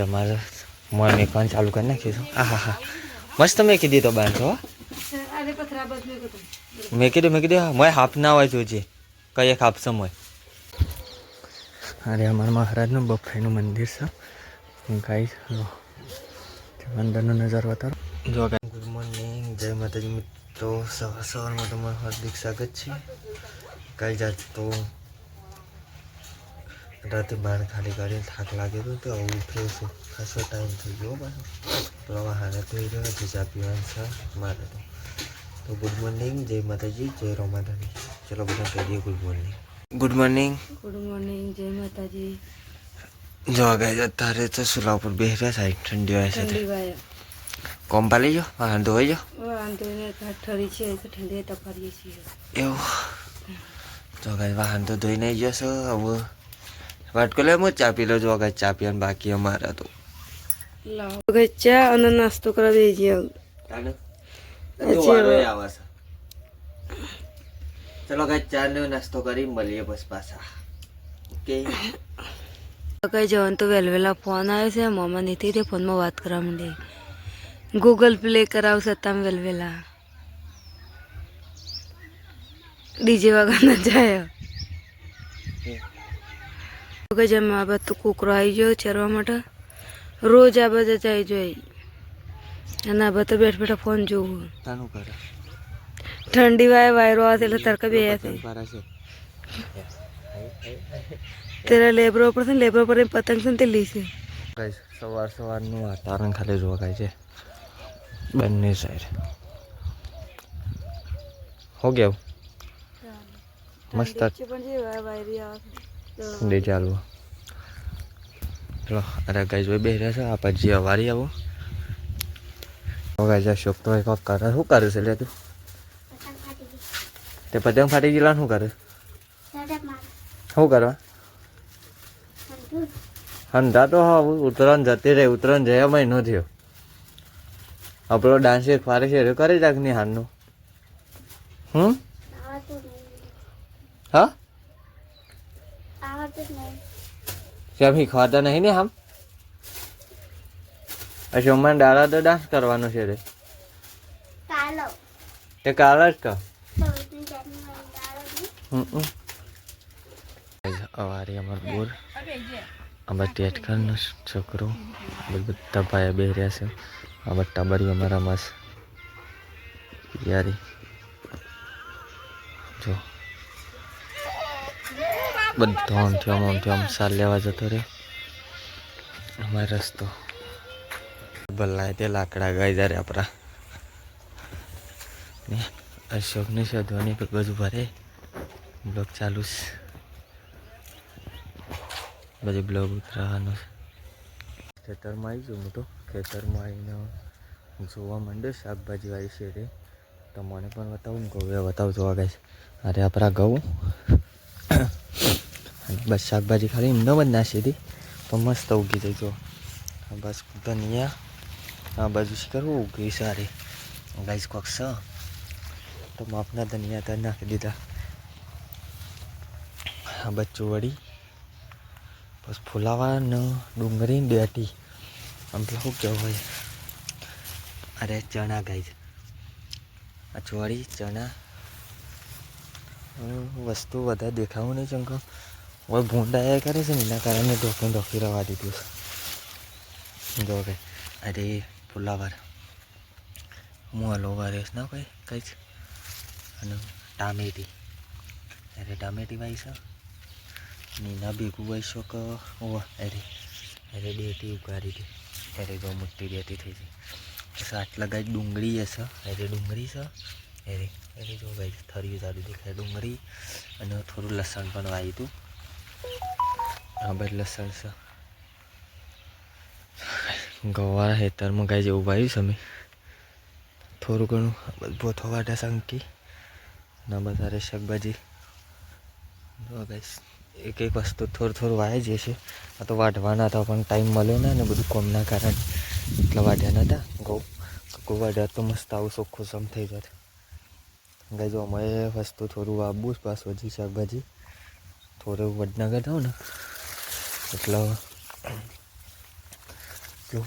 તમારે મને કાન ચાલુ કરી નાખીશું. હા હા હા મસ્ત મેં કીધી તો બાંધો. મેં કીધું મેં હાફ ના હોય જોજે કઈ એક હાફ સમય. અરે અમારા મહારાજનું બફાઈનું મંદિર છે. ગાઈસ અંદરનો નજારો બતાવો. જો ગાઈસ ગુડ મોર્નિંગ, જય માતાજી મિત્રો. સવારમાં તમારું હાર્દિક સ્વાગત છે. ગાઈસ આજ તો રાતે બહાર ખાલી ગાડી થાક લાગે તો આવું ઉઠ્યો છું. ખાસો ટાઈમ થઈ ગયો પાછો. તો હારે થઈ રહ્યો છે ચા પીવાનું છે મારે તો ગુડ મોર્નિંગ, જય માતાજી, જય રોમાધાની. ચલો બધા કહી દઈએ good morning. Good morning, good morning, જય માતાજી. જો ગાઈસ અત્યારે તો સુલા ઉપર બેસી રહ્યા સાહેબ. ઠંડી હોય છે કોમ પાલી જો વાંધો હોય જો વાંધો ને ઠરી છે તો ઠંડી તપારીએ છીએ એવું. જો ગાઈસ વાહન તો ધોઈ નહીં જશો હવે વાટકો લે હું ચા પી લો. જો ગાઈસ ચા પીવાનું બાકી અમારા તો લાવો ચા અને નાસ્તો કરવા બેસી ચલો ગાઈસ ચા ને નાસ્તો કરી મળીએ બસ પાછા. ઓકે કઈ જવાનું તો વેલવેલા ફોન આવ્યો છે. મમ્મા નીતિ તે ફોનમાં વાત કરવા માંડી. ગૂગલ પ્લે કરાવશે તમે વેલવેલા ડીજે વગર ના જાય. કઈ જેમ આ બાદ તો કૂકરો આવી ગયો ચરવા માટે. રોજ આ બધા જાય જોઈ અને આ બધા બેઠ બેઠા ફોન જોવું. ઠંડી વાયરો આવે એટલે તડકા બે તેરા લેબરો પર છે. લેબરો પર પતંગ છે ને તે લીસે. સવારનું વાતાવરણ ખાલી જોવા ગાય છે બંને સાઈડ. હો ગયા મસ્ત ઠંડી ચાલુ. ચલો અરે ગાય જોઈ બે રહ્યા છે. આ પછી અવારી આવો ગાય શોખ તો એક કરે. શું કરે છે લે તું? તે પતંગ ફાટી ગયેલા શું કરે? શું કરવા હંધા તો હા ઉત્તરાયણ જતી રહે. ઉત્તરાયણ જયા મહિનો થયો. આપણો ડાન્સ એક ફારે છે કરી રાખ ની હારનું. હા કેમ શીખવાતા નહીં ને આમ સોમવારે ડાળા તો ડાન્સ કરવાનો છે રે. તે કાલ જ કહો અવારી અમાર બોર આમાં ટેટકરનો છોકરો બધા ભાઈ બે રહ્યા છે. આ બટ્ટા બરી અમારા મસ્ત યારી જો બધો આમ સાર લેવા જતો રે. અમારો રસ્તો ભલાય તે લાકડા ગાય જ્યારે આપણા ને અશોકને શોધવાની ગજ ભરે બ્લોક ચાલુ છે. બધી બ્લોગ ઉતરવાનો ખેતરમાં આવી છું. હું તો ખેતરમાં આવીને જોવા માંડ્યો શાકભાજી વાળી છે રે. તો મને પણ બતાવું ને ઘઉં બતાવું જોવા ગાય છે. અરે આપણા ઘઉં બસ શાકભાજી ખાલી એમને જ નાખી હતી તો મસ્ત ઉગી જાય. જો બસ ધનિયા આ બાજુ શું કરવું ઉગી સારી ગાઈસ કોક છે તો માપના ધનિયા ત્યાં નાખી દીધા. આ બચ્ચું વળી બસ ફુલાવા ને ડુંગળી ડેટી આમ તો શું કહેવું હોય. અરે ચણા ગાઈસ આ ચોળી ચણા વસ્તુ વધારે દેખાવું નહીં ચંકો હવે ભૂંડાયા કરે છે ને એના કારણે ઢોકી રવા દીધું છે. જો કે અરે ફુલાવાર હું હલો વારેસ ના કોઈ કઈ જ અને ટામેટી અરે ટામેટી વાઈ છે નીના ભેગું હોય શોક અરે અરે ડેટી ઉગાડી હતી. અરે જો મોટી ડેટી થઈ ગઈ. બસ આટલા ગાય ડુંગળી હશે. અરે ડુંગળી છે. અરે અરે જો ગાય થર્યું સારું દેખાય ડુંગળી અને થોડું લસણ પણ વાવ્યું હતું. હા ભાઈ લસણ છે. ગવાળા હેતરમાં ગાય જેવું વાવ્યું છે અમે થોડું ઘણું ભોથો વાટા સંકી ના બધા શાકભાજી ગાઈસ એક એક વસ્તુ થોડું વાય જ છે. આ તો વાઢવાના હતા પણ ટાઈમ મળ્યો ને બધું કોમના કારણે એટલા વાઢ્યા નહોતા. ઘઉં વાઢ્યા તો મસ્ત આવું ચોખ્ખું સમ થઈ જાય. ગાય જો અમે વસ્તુ થોડું વાવવું જ પાછું હજી શાકભાજી થોડું વડનગર થાવ ને એટલે જો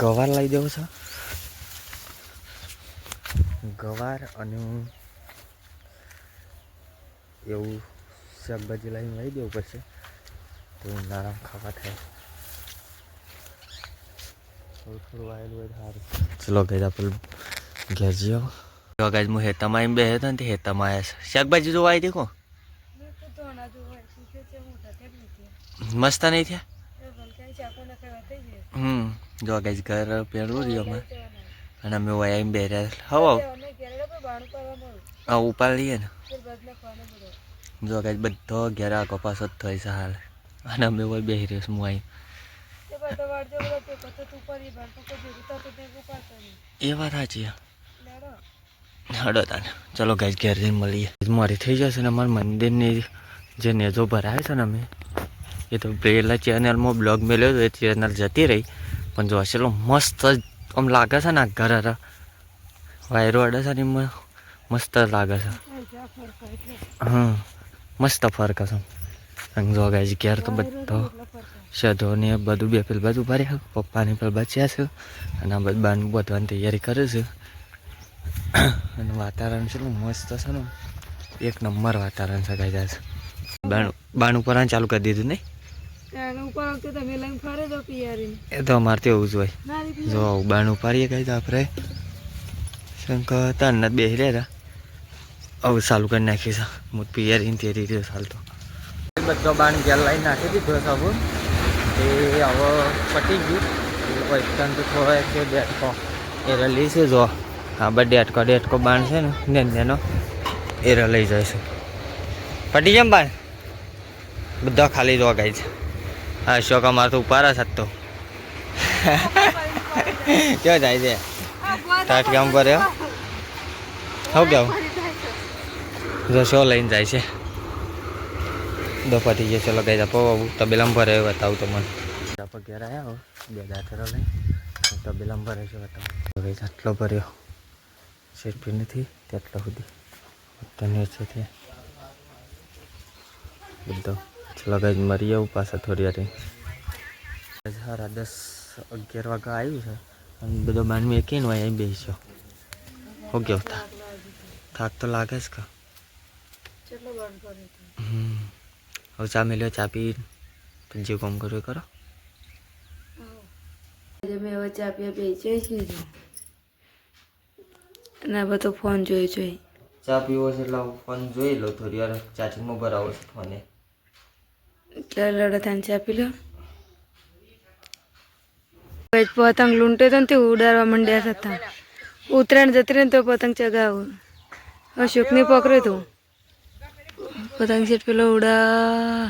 ગવાર લઈ દેવો છે, ગવાર અને એવું શાકભાજી લાવીને લઈ દેવું પડશે તો ઉનાળામાં ખાવા થાય. થોડું વાયેલું હોય સારું. ચલો ગઈ આપણે ઘેર જઈએ. જો ગાઈસ હું હેતામાં આવીને બેઠો હતો ને તે હેતામાં આવ્યા છે. શાકભાજી જોવા આવી હતી કો મસ્ત નહીં થયા. જો ગાઈસ ઘર પહેરવું રહ્યું અમે અને અમે આવીને બેઠા હવે ઉપાડીએ ને. જો ગાઈસ બધો ઘેર આગો પાછો જ થઈ છે હાલ અને અમે બેસી રહ્યો છું હું અહીં. એ વાત સાચી. હડો તાને ચલો ગાઈસ ઘેર જઈને મળીએ. મારી થઈ જશે ને અમારા મંદિરની જે નેજો ભરાય છે ને અમે એ તો પહેલાં ચેનલમાં બ્લોગ મેળ્યો હતો એ ચેનલ જતી રહી પણ જો ચલો મસ્ત આમ લાગે છે ને આ ઘર વાયરો અડે છે ને એમાં મસ્ત લાગે છે. હા મસ્ત ફરક છે. અને જો ગાઈસ ઘેર તો બધો સધો ને બધું બે પેલ બાજુ ભર્યા પપ્પાને પેલ બચ્યા છે અને આ બાનું બધવાની તૈયારી કરે છે. અને વાતાવરણ છે મસ્ત છે ને એક નંબર વાતાવરણ છે ગાઈસ. બાનું પરાણ ચાલુ કરી દીધું નહીં એ તો અમારે તો એવું જ હોય. જો બાનું પાડીએ ગાઈસ આપણે શંકર તાન બેસી રહ્યા હવે ચાલુ કરી નાખી છે હું પિયરીને તે રીતે ચાલતો બધો બાણ ગેલ લાઈન નાખી દીધો સાબુ એ હવે પટી ગયું. વૈષ્ણવ તો થોડો કે ડેટકો એ લઈ છે. જો હા બસ ડેટકો બાણ છે ને એનો એ લઈ જાય છે. પટી જેમ બાણ બધા ખાલી જોવા ગાય છે. હા શોક અમારે તો ઉપારા થતો ક્યાં જાય છે ટાટ કામ પર હું કેવું જો શો લઈને જાય છે. દોપટી જે ચલો ગઈ આપો તબેલામ ભરે બતાવું તમને. આપણે ઘેર આવ્યા હો બે દાંતરો લઈ તબેલામ ભરે છે બતાવું. ગઈ આટલો ભર્યો સેફટી નથી તેટલો સુધી તને છે તે બધો. ચલો ગઈ મરી આવું પાછા થોડી વાર 10-11 વાગે આવ્યું છે અને બધો બાંધવી એકીને હોય અહીં બેસ્યો. હો કેવું થાક તો લાગે છે કા. હવે ચા મેલ્યો ચા પી જે કામ કર્યું કરો. મેં હવે ચા પીવા બેસી જઈશું અને બધો ફોન જોઈ ચા પીવો છે એટલે ફોન જોઈ લો થોડી વાર ચાર્જિંગમાં ભરાવો છે ફોને એટલે લડે થાય ચા પી લો. પતંગ લૂંટે તો ને તે ઉડાડવા માંડ્યા હતા. ઉત્તરાયણ જતી રહી ને તો પતંગ ચગાવું અશોકની પકડ્યું તું પતંગ સેટ પેલો ઉડા.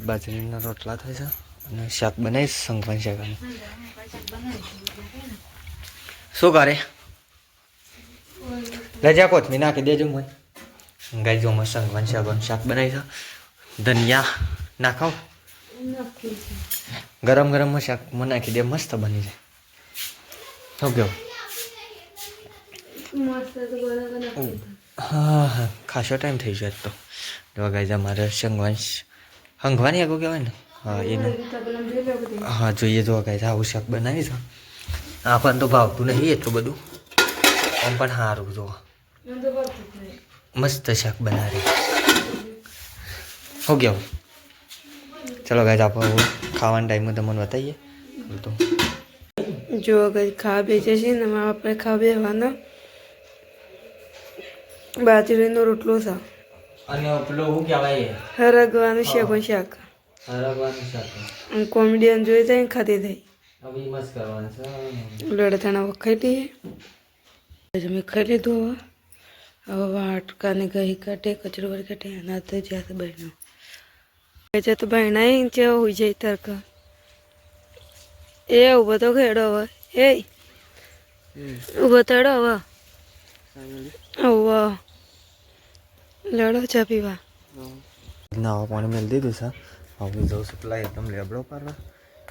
બાજરીના રોટલા થાય છે અને શાક બનાવીશ શંખવાન શાકનું. શું કરે લજા કોથમી નાખી દેજો મને ગાઈ જો મસ્ત શંખવાન શાકનું શાક બનાવી છે. ધનિયા નાખો ગરમ ગરમમાં શાકમાં નાખી દે મસ્ત બની જાય. શું કેવું હા હા ખાસો ટાઈમ થઈ જાય તો જો ગાઈઝ અમારે શંખવાની આગળ કહેવાય ને હા એનું હા જોઈએ જો ગાઈઝ આવું શાક બનાવી છે. આપણને તો ભાવતું નહીં એટલું બધું આમ પણ સારું જો મસ્ત શાક બનાવી. શું કેવું ચલો ગાઈઝ આપણે ખાવાના ટાઈમમાં તમને બતાવીએ તો જો ગઈ ખાવા બેસે છે ને આપણે ખાવા બેસવાનો બાજરીનો રોટલો છે અને પેલો શું કહેવાય હરગવાનું શાક શાક હરગવાનું શાક કોમેડિયન જોઈ જાય ખાતી થઈ હવે મસ્ત કરવાનું છે. લડતાણા વખાઈ લઈએ મેં ખાઈ લીધું. હવે વાટકાને ગઈ કાઢે કચરો વળી કાઢે એના તો જ્યાં બહેનો છે તો બહેના છે હોઈ જાય તરક એ ઉભો તો ખેડો હવે એ ઉભો તળો હવે હવે લડો ચા પીવા. નાવા પાણી મેળ દીધું છે. હવે જવું છું પેલા એકદમ લેબડો પાડવા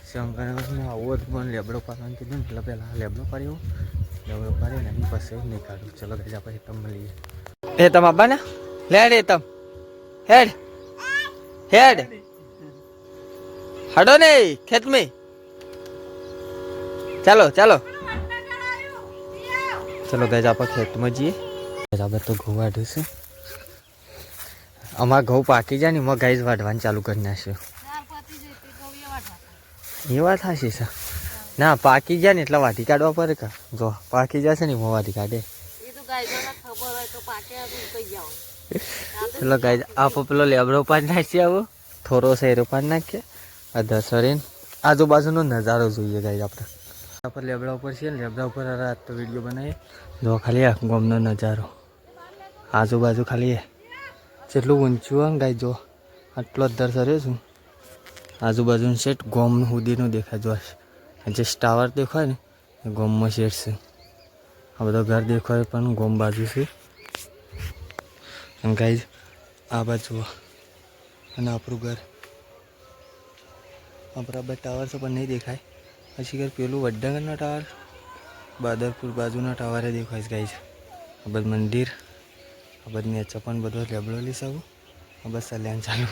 શંકરમાં આવો જ પણ લેબડો પાડવાનું કીધું એટલે પહેલાં લેબડો પાડ્યો લેબડો પાડીને એની પાસે નહીં કાઢું. ચલો પછી આપણે એકદમ મળીએ. એ તમ આબા ને લેડ એ તમ હેડ હેડ हटो नहीं खेत में चलो चलो चलो गाइस आप खेत में जीए अब तो घઉં વાઢ્યું છે અમાર ઘઉં પાકી જાય ને એમાં ગાઈસ વાઢવાનું ચાલુ કરી નાખ્યું એ વાત સાચી છે ના પાકી જાય ને એટલે વાઢી કાઢવા પડે કા જો પાકી જશે ને એમાં વાઢી કાઢે ચલો ગાઈસ આપ પેલો લેબડો પાડી નાખીએ આવો થોડો શેરો પાડી નાખીએ આ દસરીને આજુબાજુનો નજારો જોઈએ ગાઈસ આપણે આપણે લેબડા ઉપર છીએ લેબડા ઉપર રાત તો વિડીયો બનાવીએ જો ખાલી આ ગામનો નજારો આજુબાજુ ખાલી જેટલું ઊંચું હોય ને ગાઈ જો આટલો જ દર્શાવ્યો છું આજુબાજુનું શેઠ ગોમ સુધીનું દેખાય જો જે ટાવર દેખાય ને એ ગોમમાં શેઠ છે આ બધો ઘર દેખાય પણ ગોમ બાજુ છે અને ગાઈ આ બાજુ અને આપણું ઘર આપણા બે ટાવર છે પણ નહીં દેખાય પછી ઘર પેલું વડનગરનો ટાવર બાદરપુર બાજુના ટાવરે દેખાય છે ગાઈ આ બધું મંદિર આ બધી નેચે પણ બધો લેબડો લઈ શકું આ બસ સલ્યાન ચાલુ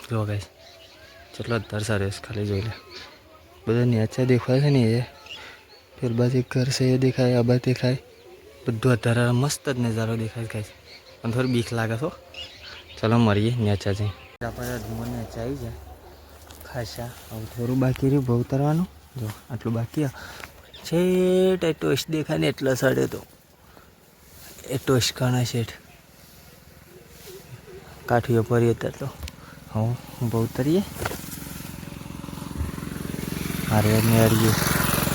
જો ગાઈ જેટલો દર્શાવે છે ખાલી જોઈ લે બધો નેચે દેખાય છે ને એ ફેર બાજુ એક ઘર છે એ દેખાય આ બાજુ દેખાય બધું અત્યારે મસ્ત જ નજારો દેખાય ગાઈ પણ થોડી બીક લાગે છો ચલો મળીએ નેચા જઈ આપણે ધુમો નેચા આવી જાય ખાસા હવે થોડું બાકી રહ્યું બહુ ઉતરવાનું જો આટલું બાકી છેટ એ ટોસ્ટ દેખાય ને એટલા સાડે તો એ ટોસ્ટ કાણા શેઠ કાઠીઓ પડીએ ત્યારે તો હું બહુ ઉતરીએ મારે મેળીએ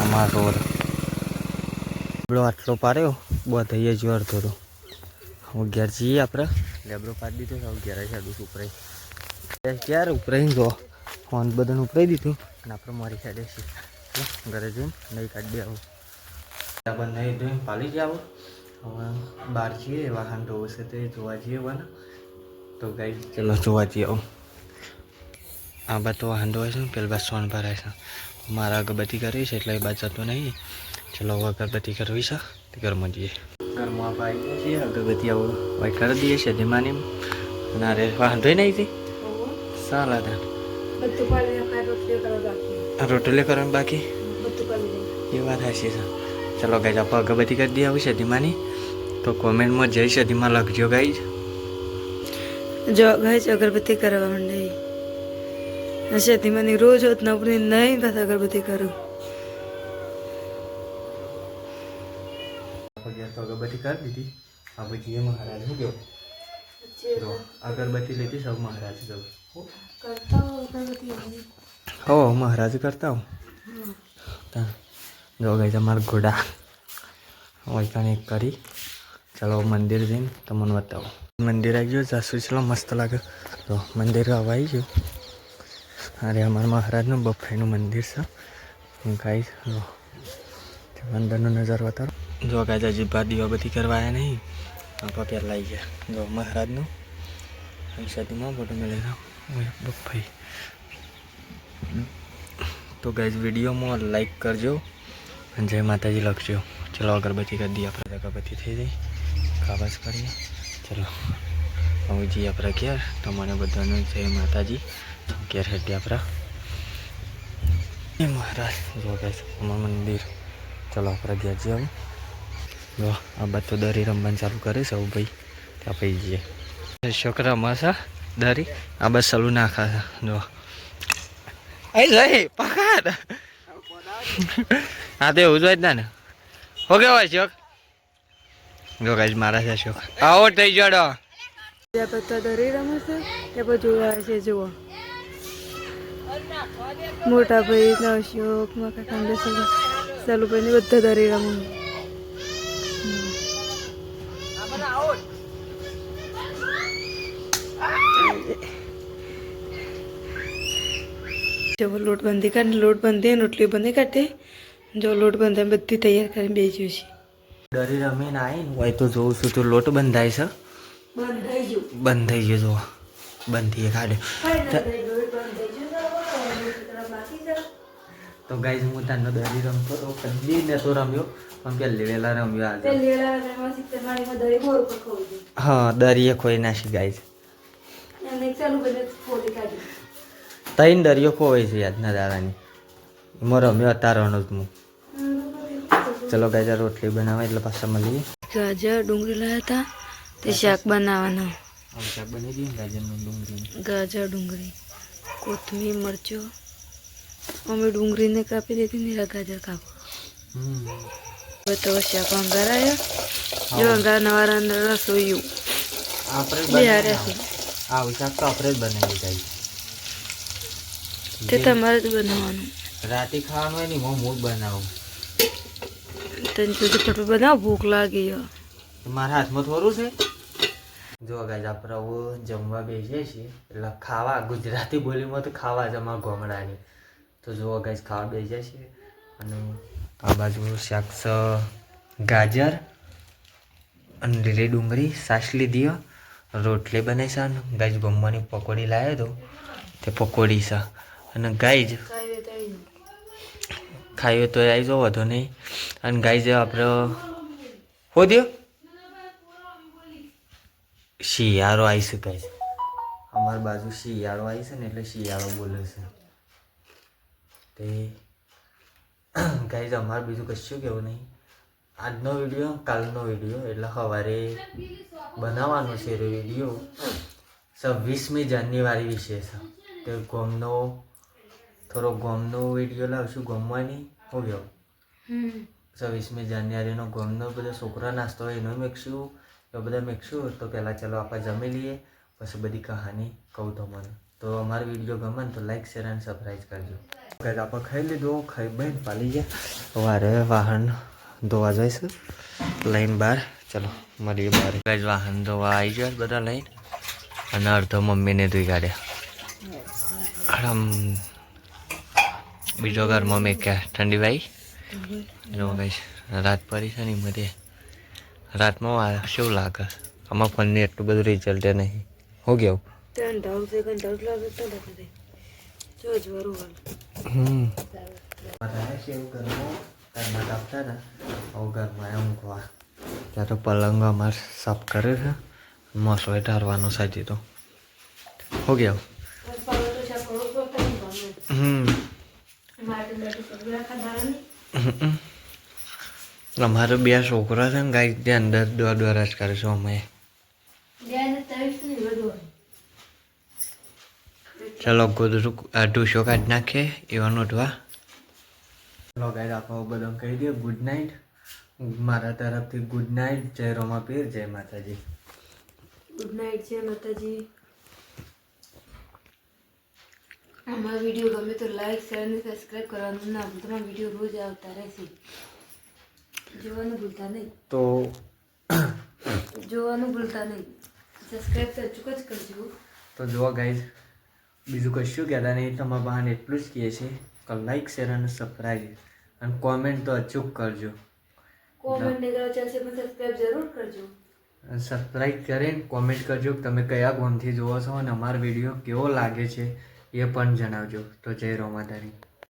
અમારો લેબડો આટલો પાડ્યો બધાઈએ જ અડધો તો હું ઘેર જઈએ આપણે લેબડો પાડી દીધો હવે ઘેર સાડું ઉપરાઈ ક્યારે ઉપરાઈને જો ફોન બધાને ઉપરાઈ દીધું અને આપણે મારી સાઈડે છીએ ઘરે જઈને નહીં કાઢી આવું આપણે નહીં ધોઈને પાલી જ આવો હવે બહાર જઈએ વાહન ધોવું છે તે જોવા જઈએ વાના તો ગાઈ ચલો જોવા જઈએ આવું આ બાદ તો વાહન ધોવાય છે ને પેલી બાદ સોન ભરાય છે મારા અગરબત્તી કરવી છે એટલે એ બાદ જતો નહીં ચલો હવે અગરબત્તી કરવી છે તે ઘરમાં જઈએ ઘરમાં આપણે આવી ગયા છીએ અગરબત્તી આવું વાઈ કરી દઈએ છે ધીમાની ના રે વાહન ધોઈ નહીં હતી સારા હતા રોટલી કરવાની બાકી એ વાત હાશી છે ચલો ગાઈઝ આપણે અગરબત્તી કરી દઈએ આવું છે ધીમાની તો કોમેન્ટમાં જય છે ધીમા લખજો ગાઈઝ જો ગાઈઝ અગરબત્તી કરવા માંડે હશે ધીમાની રોજ હોત નપની નહીં બસ અગરબત્તી કરું તો અગરબત્તી કરી દીધી આ પછી એ મહારાજ શું કેવું અગરબત્તી લીધી સૌ મહારાજ જવું હો મહારાજ કરતા હું જો ગઈ તમારા ઘોડા વૈકાનિક કરી ચલો મંદિર જઈને તમને બતાવો મંદિર આવી ગયો જાસુ ચલો મસ્ત લાગે તો મંદિર આવી ગયું અરે અમારા મહારાજનું બફાઈનું મંદિર છે ગાઈ અંદરનો નજારો બતાવો જો ગાય હજી બાર દીવાબત્તી કરવા આવ્યા નહીં આપણે પહેલાં આવી ગયા જો મહારાજનું સાથીમાં ફોટો મેળવી બફાઈ તો ગાઈઝ વિડીયોમાં લાઈક કરજો અને જય માતાજી લખજો ચલો અગરબત્તી કરી દઈએ આપણે અગરબત્તી થઈ જાય કાબસ કરીએ ચલો હવે જઈએ આપણે ઘેર તમારે બધાનું જય માતાજી ઘેર હેઠી આપણા મહારાજ જો ગાઈઝ અમારું મંદિર ચલો આપણે ઘેર જઈએ હવે જો આ બાદ તો દરી રમવાનું ચાલુ કરે છે ભાઈ ત્યાં પી જઈએ છોકરા મસા દરી આ બસ સલું નાખા છે જો આઈ જાય પકડ હા તો એવું જ હોય ને હો કે હોય શોખ જો ગાઈઝ મારા છે શોખ આવો થઈ જડો પત્તા દરી રમે છે તે પછી જોવા છે જુઓ મોટા ભાઈ નવશોક મકા કાંડે સલુભાઈ ને બધા દરી રમે जब लोट बंदी कर लोट बंदी रोटली बंदी करते जो लोट बंधा बધી તૈયાર કરીને બેસ્યું છે દરી રમીને આવીને હોય તો જોઉં છું તો લોટ બંધાય છે બંધાઈ ગયો જો બંધીએ કાઢે તો ગાઈઝ હું તાનો દરી રમતો તો કદી ને તો રમ્યો પણ પહેલી વેલા રમ્યો આજે હા દરીએ ખોઈ નાખી ગાઈઝ તૈન દરિયો ખોવાય છે યાદના દાડાની એમાં રમ્યો અતારવાનો જ હું. ચલો ગાજર રોટલી બનાવવા એટલે પાછા મળીએ. ગાજર ડુંગળી લાવ્યા હતા તે શાક બનાવવાનો. શાક બની દઈએ ગાજરનું ડુંગળી ગાજર ડુંગળી કોથમીર મરચો અમે ડુંગળીને કાપી દીધી ને ગાજર કાપો. હવે તો શાક વંગારાયો જો વંગારનાવાળા અંદર રસોઈયું આપણે આવું શાક તો આપણે જ બનાવી જાય તે તમારે જ બનાવવાનું. રાતે ખાવાનું હોય ને હું જ બનાવું. તને તો ફટફટ બનાવ ભૂખ લાગી મારા હાથમાં થોડું છે. જો ગાઈસ આપણે હવે જમવા બેસીએ છીએ એટલે ખાવા ગુજરાતી બોલીમાં તો ખાવા જ અમારા ગામડાની. તો જુઓ ગાઈસ ખાવા બેસીએ છીએ અને આ બાજુ શાક છે ગાજર અને લીલી ડુંગળી સાસ લીધી રોટલી બને છે અને ગાઈસ ગમવાની પકોડી લાવ્યો તો તે પકોડી છે અને ગાઈસ ખાઈએ તો આવી જાઓ વધુ નહીં. અને ગાઈસ આપણે હો દો શિયાળો આવી છે ગાઈસ અમારી બાજુ શિયાળો આવી છે ને એટલે શિયાળો બોલે છે તે ગાઈસ અમારે બીજું કશું કહેવું નહીં. આજનો વિડીયો કાલનો વિડીયો એટલે સવારે બનાવવાનો છે વિડીયો 26મી જાન્યુઆરી વિશે છે તે ગોમનો થોડો ગોમનો વિડીયો લાવશું ગમવાની હો ગયો 26મી જાન્યુઆરીનો ગોમનો બધા છોકરા નાસ્તો હોય એનો મેકશું એ બધા મેકશું. તો પહેલાં ચાલો આપણે જમી લઈએ પછી બધી કહાની કહું તમને. તો અમારો વિડીયો ગમે ને તો લાઈક શેર અને સબસ્ક્રાઈબ કરજો. આપણે ખાઈ લીધું ખાઈ બહેન પાલી ગયા વારે વાહન ધોવા જઈશું લઈને બહાર. ચલો મળીએ બહાર. ગાઈસ વાહન ધોવા આવી ગયા બધા લઈને અને અડધો મમ્મીને ધોઈ કાઢ્યા. આમ બીજો ઘરમાં મેં ક્યાં ઠંડી ભાઈ જો ગાઈસ રાત પડી છે ને બધે રાતમાં શું લાગે આમાં ફોનની એટલું બધું રિઝલ્ટ નહીં હો ગયું. ત્યાં તો પલંગ અમારે સાફ કરે છે મસોય ઢારવાનો સાજી તો હો ગયા. અમારે બે છોકરા છે ને ગાય ત્યાં અંદર દોડ જ કરે છે અમે. ચલો ગોદરું ઢૂસો કાઢી નાખીએ એવાનો ઢવા. ચલો ગાય આપણે બધા કહી દઈએ ગુડ નાઇટ. મારા તરફથી ગુડ નાઇટ. જય રોમાપીર જય માતાજી. ગુડ નાઇટ જય માતાજી. અમારો વિડીયો ગમે તો લાઈક શેર અને સબસ્ક્રાઈબ કરવાનું ના ભૂલતા. તમારા વિડીયો રોજ આવતા રહેશે જોવાનું ભૂલતા નહીં. તો જોવાનું ભૂલતા નહીં. સબસ્ક્રાઈબ તો અચૂક જ કરજો. તો જુઓ ગાઈઝ બીજું કશું કહેતા નહીં તમારા બહાને એટલું જ કહે છે કે લાઈક શેર અને સબસ્ક્રાઈબ અને કોમેન્ટ તો અચૂક કરજો. કોમેન્ટ નહીં કરો ચાલશે પણ સબસ્ક્રાઈબ જરૂર કરજો. સબસ્ક્રાઈબ કરીને કોમેન્ટ કરજો કે તમે કયા ગામથી જુઓ છો અને અમારો વિડીયો કેવો લાગે છે એ પણ જણાવજો. તો જય રોમાધારી.